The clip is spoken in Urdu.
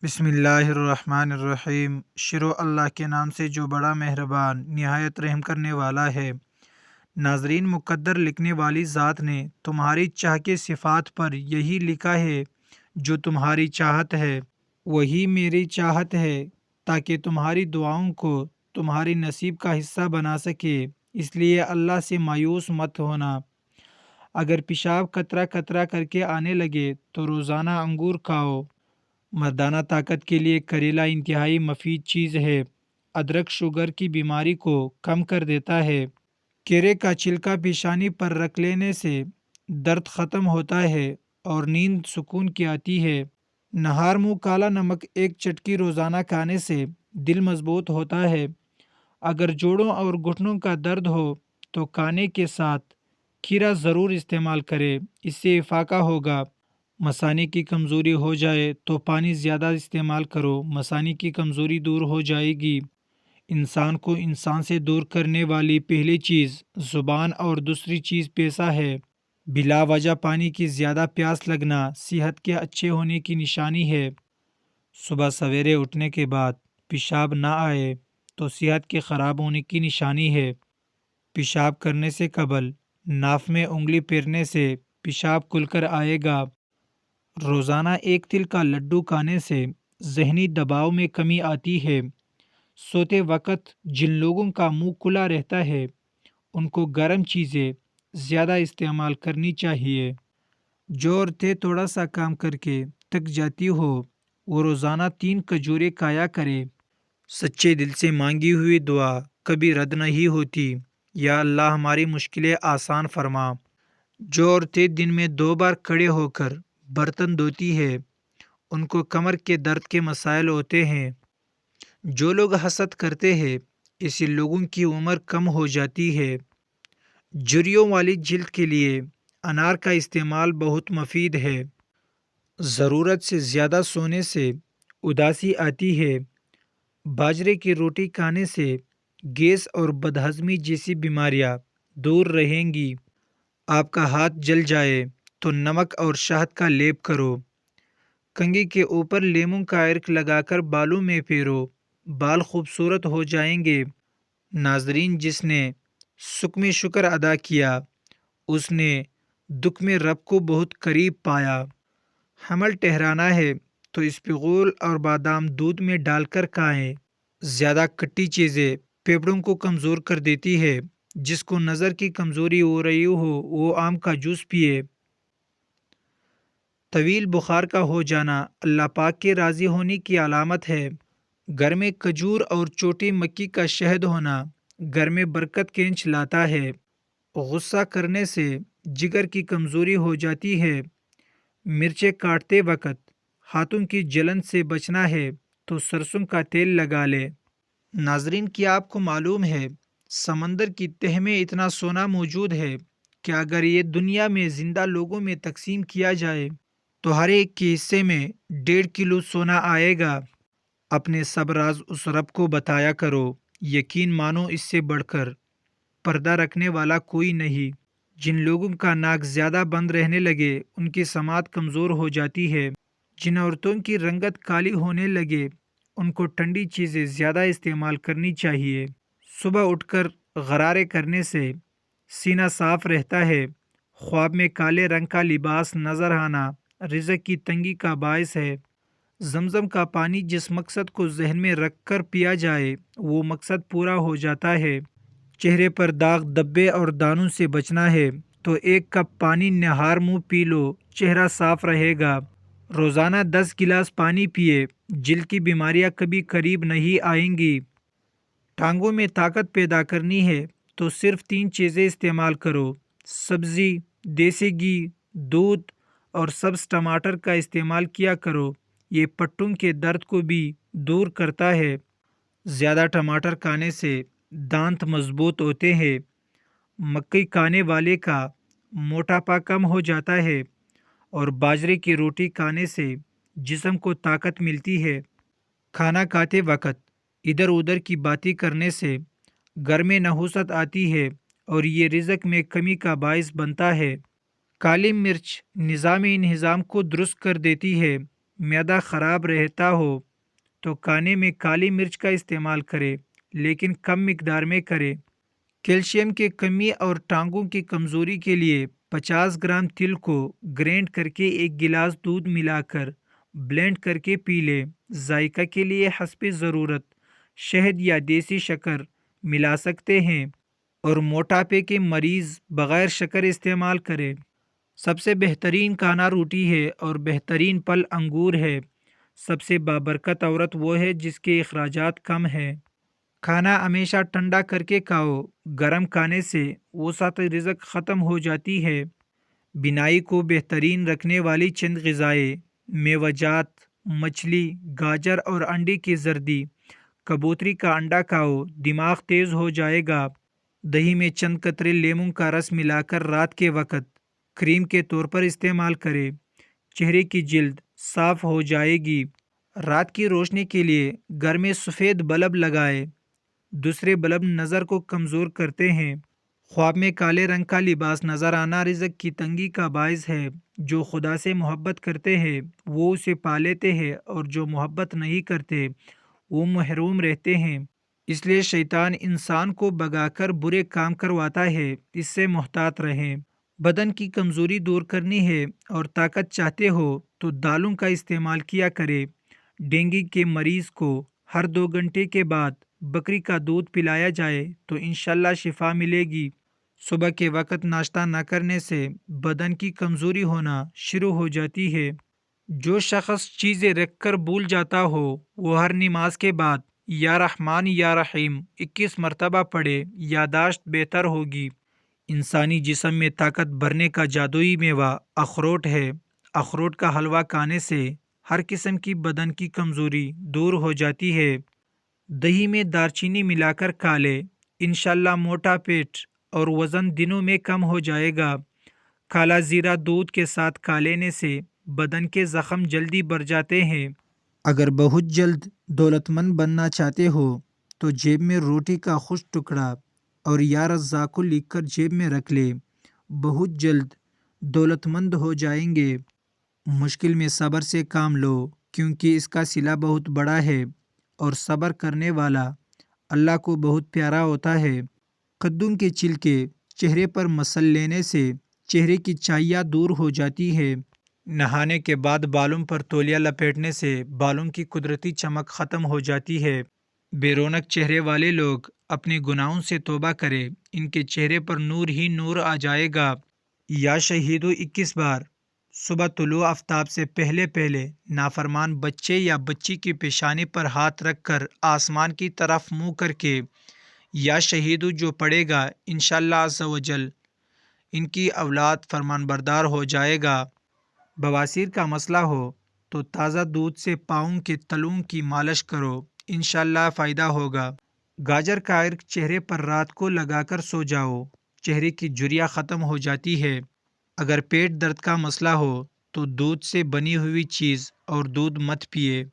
بسم اللہ الرحمن الرحیم۔ شروع اللہ کے نام سے جو بڑا مہربان نہایت رحم کرنے والا ہے۔ ناظرین، مقدر لکھنے والی ذات نے تمہاری چاہ کے صفات پر یہی لکھا ہے جو تمہاری چاہت ہے، وہی میری چاہت ہے، تاکہ تمہاری دعاؤں کو تمہاری نصیب کا حصہ بنا سکے۔ اس لیے اللہ سے مایوس مت ہونا۔ اگر پیشاب قطرہ قطرہ کر کے آنے لگے تو روزانہ انگور کھاؤ۔ مردانہ طاقت کے لیے کریلا انتہائی مفید چیز ہے۔ ادرک شوگر کی بیماری کو کم کر دیتا ہے۔ کیرے کا چھلکا پیشانی پر رکھ لینے سے درد ختم ہوتا ہے اور نیند سکون کی آتی ہے۔ نہار منہ کالا نمک ایک چٹکی روزانہ کھانے سے دل مضبوط ہوتا ہے۔ اگر جوڑوں اور گھٹنوں کا درد ہو تو کھانے کے ساتھ کھیرا ضرور استعمال کرے، اس سے افاقہ ہوگا۔ مثانے کی کمزوری ہو جائے تو پانی زیادہ استعمال کرو، مثانے کی کمزوری دور ہو جائے گی۔ انسان کو انسان سے دور کرنے والی پہلی چیز زبان اور دوسری چیز پیسہ ہے۔ بلا وجہ پانی کی زیادہ پیاس لگنا صحت کے اچھے ہونے کی نشانی ہے۔ صبح سویرے اٹھنے کے بعد پیشاب نہ آئے تو صحت کے خراب ہونے کی نشانی ہے۔ پیشاب کرنے سے قبل ناف میں انگلی پھیرنے سے پیشاب کھل کر آئے گا۔ روزانہ ایک تل کا لڈو کھانے سے ذہنی دباؤ میں کمی آتی ہے۔ سوتے وقت جن لوگوں کا منہ کھلا رہتا ہے ان کو گرم چیزیں زیادہ استعمال کرنی چاہیے۔ جو عورتیں تھوڑا سا کام کر کے تھک جاتی ہو وہ روزانہ 3 کھجوریں کھایا کرے۔ سچے دل سے مانگی ہوئی دعا کبھی رد نہیں ہوتی۔ یا اللہ ہماری مشکلیں آسان فرما۔ جو عورتیں دن میں 2 بار کھڑے ہو کر برتن دھوتی ہے ان کو کمر کے درد کے مسائل ہوتے ہیں۔ جو لوگ حسد کرتے ہیں ایسے لوگوں کی عمر کم ہو جاتی ہے۔ جھریوں والی جلد کے لیے انار کا استعمال بہت مفید ہے۔ ضرورت سے زیادہ سونے سے اداسی آتی ہے۔ باجرے کی روٹی کھانے سے گیس اور بدہضمی جیسی بیماریاں دور رہیں گی۔ آپ کا ہاتھ جل جائے تو نمک اور شہد کا لیپ کرو۔ کنگھی کے اوپر لیموں کا عرق لگا کر بالوں میں پھیرو، بال خوبصورت ہو جائیں گے۔ ناظرین، جس نے سکھ میں شکر ادا کیا اس نے دکھ میں رب کو بہت قریب پایا۔ حمل ٹھہرانا ہے تو اسپغول اور بادام دودھ میں ڈال کر کھائیں۔ زیادہ کھٹی چیزیں پھیپھڑوں کو کمزور کر دیتی ہے۔ جس کو نظر کی کمزوری ہو رہی ہو وہ آم کا جوس پیے۔ طویل بخار کا ہو جانا اللہ پاک کے راضی ہونے کی علامت ہے۔ گھر میں کھجور اور چھوٹی مکی کا شہد ہونا گھر میں برکت کھینچ لاتا ہے۔ غصہ کرنے سے جگر کی کمزوری ہو جاتی ہے۔ مرچیں کاٹتے وقت ہاتھوں کی جلن سے بچنا ہے تو سرسوں کا تیل لگا لے۔ ناظرین، کیا آپ کو معلوم ہے سمندر کی تہہ میں اتنا سونا موجود ہے کہ اگر یہ دنیا میں زندہ لوگوں میں تقسیم کیا جائے تو ہر ایک کے حصے میں 1.5 کلو سونا آئے گا۔ اپنے سب راز اس رب کو بتایا کرو۔ یقین مانو اس سے بڑھ کر پردہ رکھنے والا کوئی نہیں۔ جن لوگوں کا ناک زیادہ بند رہنے لگے ان کی سماعت کمزور ہو جاتی ہے۔ جن عورتوں کی رنگت کالی ہونے لگے ان کو ٹھنڈی چیزیں زیادہ استعمال کرنی چاہیے۔ صبح اٹھ کر غرارے کرنے سے سینہ صاف رہتا ہے۔ خواب میں کالے رنگ کا لباس نظر آنا رزق کی تنگی کا باعث ہے۔ زمزم کا پانی جس مقصد کو ذہن میں رکھ کر پیا جائے وہ مقصد پورا ہو جاتا ہے۔ چہرے پر داغ دھبے اور دانوں سے بچنا ہے تو 1 کپ پانی نہار منہ پی لو، چہرہ صاف رہے گا۔ روزانہ 10 گلاس پانی پیے، جلد کی بیماریاں کبھی قریب نہیں آئیں گی۔ ٹانگوں میں طاقت پیدا کرنی ہے تو صرف 3 چیزیں استعمال کرو: سبزی، دیسی گھی، دودھ اور سبز ٹماٹر کا استعمال کیا کرو۔ یہ پٹھوں کے درد کو بھی دور کرتا ہے۔ زیادہ ٹماٹر کھانے سے دانت مضبوط ہوتے ہیں۔ مکئی کھانے والے کا موٹاپا کم ہو جاتا ہے اور باجرے کی روٹی کھانے سے جسم کو طاقت ملتی ہے۔ کھانا کھاتے وقت ادھر ادھر کی باتیں کرنے سے گھر میں نحوست آتی ہے اور یہ رزق میں کمی کا باعث بنتا ہے۔ کالی مرچ نظام انہضام کو درست کر دیتی ہے۔ معدہ خراب رہتا ہو تو کھانے میں کالی مرچ کا استعمال کرے، لیکن کم مقدار میں کرے۔ کیلشیم کی کمی اور ٹانگوں کی کمزوری کے لیے 50 گرام تل کو گرینڈ کر کے ایک گلاس دودھ ملا کر بلینڈ کر کے پی لے۔ ذائقہ کے لیے حسب ضرورت شہد یا دیسی شکر ملا سکتے ہیں، اور موٹاپے کے مریض بغیر شکر استعمال کرے۔ سب سے بہترین کھانا روٹی ہے اور بہترین پھل انگور ہے۔ سب سے بابرکت عورت وہ ہے جس کے اخراجات کم ہیں۔ کھانا ہمیشہ ٹھنڈا کر کے کھاؤ، گرم کھانے سے وسعت رزق ختم ہو جاتی ہے۔ بینائی کو بہترین رکھنے والی چند غذائیں: میوہ جات، مچھلی، گاجر اور انڈے کی زردی۔ کبوتری کا انڈا کھاؤ، دماغ تیز ہو جائے گا۔ دہی میں چند قطرے لیموں کا رس ملا کر رات کے وقت کریم کے طور پر استعمال کرے۔ چہرے کی جلد صاف ہو جائے گی۔ رات کی روشنی کے لیے گھر میں سفید بلب لگائے۔ دوسرے بلب نظر کو کمزور کرتے ہیں۔ خواب میں کالے رنگ کا لباس نظر آنا رزق کی تنگی کا باعث ہے۔ جو خدا سے محبت کرتے ہیں وہ اسے پا لیتے ہیں، اور جو محبت نہیں کرتے وہ محروم رہتے ہیں۔ اس لیے شیطان انسان کو بھگا کر برے کام کرواتا ہے۔ اس سے محتاط رہیں۔ بدن کی کمزوری دور کرنی ہے اور طاقت چاہتے ہو تو دالوں کا استعمال کیا کرے۔ ڈینگی کے مریض کو ہر 2 گھنٹے کے بعد بکری کا دودھ پلایا جائے تو انشاءاللہ شفا ملے گی۔ صبح کے وقت ناشتہ نہ کرنے سے بدن کی کمزوری ہونا شروع ہو جاتی ہے۔ جو شخص چیزیں رکھ کر بھول جاتا ہو وہ ہر نماز کے بعد یا رحمان یا رحیم 21 مرتبہ پڑھے، یادداشت بہتر ہوگی۔ انسانی جسم میں طاقت بھرنے کا جادوئی میوہ اخروٹ ہے۔ اخروٹ کا حلوہ کھانے سے ہر قسم کی بدن کی کمزوری دور ہو جاتی ہے۔ دہی میں دارچینی ملا کر کھا لے، انشاءاللہ موٹا پیٹ اور وزن دنوں میں کم ہو جائے گا۔ کالا زیرہ دودھ کے ساتھ کھا لینے سے بدن کے زخم جلدی بھر جاتے ہیں۔ اگر بہت جلد دولت مند بننا چاہتے ہو تو جیب میں روٹی کا خوش ٹکڑا اور یا رزاق کو لکھ کر جیب میں رکھ لے۔ بہت جلد دولت مند ہو جائیں گے۔ مشکل میں صبر سے کام لو، کیونکہ اس کا صلہ بہت بڑا ہے، اور صبر کرنے والا اللہ کو بہت پیارا ہوتا ہے۔ کدو کے چھلکے چہرے پر مسل لینے سے چہرے کی چاھیاں دور ہو جاتی ہے۔ نہانے کے بعد بالوں پر تولیہ لپیٹنے سے بالوں کی قدرتی چمک ختم ہو جاتی ہے۔ بے رونق چہرے والے لوگ اپنے گناہوں سے توبہ کرے، ان کے چہرے پر نور ہی نور آ جائے گا۔ یا شہیدو 21 بار صبح طلوع آفتاب سے پہلے پہلے نافرمان بچے یا بچی کی پیشانی پر ہاتھ رکھ کر آسمان کی طرف منہ کر کے یا شہیدو جو پڑھے گا انشاءاللہ عز و جل ان کی اولاد فرمان بردار ہو جائے گا۔ بواسیر کا مسئلہ ہو تو تازہ دودھ سے پاؤں کے تلوؤں کی مالش کرو، انشاءاللہ فائدہ ہوگا۔ گاجر کا عرق چہرے پر رات کو لگا کر سو جاؤ، چہرے کی جھریاں ختم ہو جاتی ہے۔ اگر پیٹ درد کا مسئلہ ہو تو دودھ سے بنی ہوئی چیز اور دودھ مت پیے۔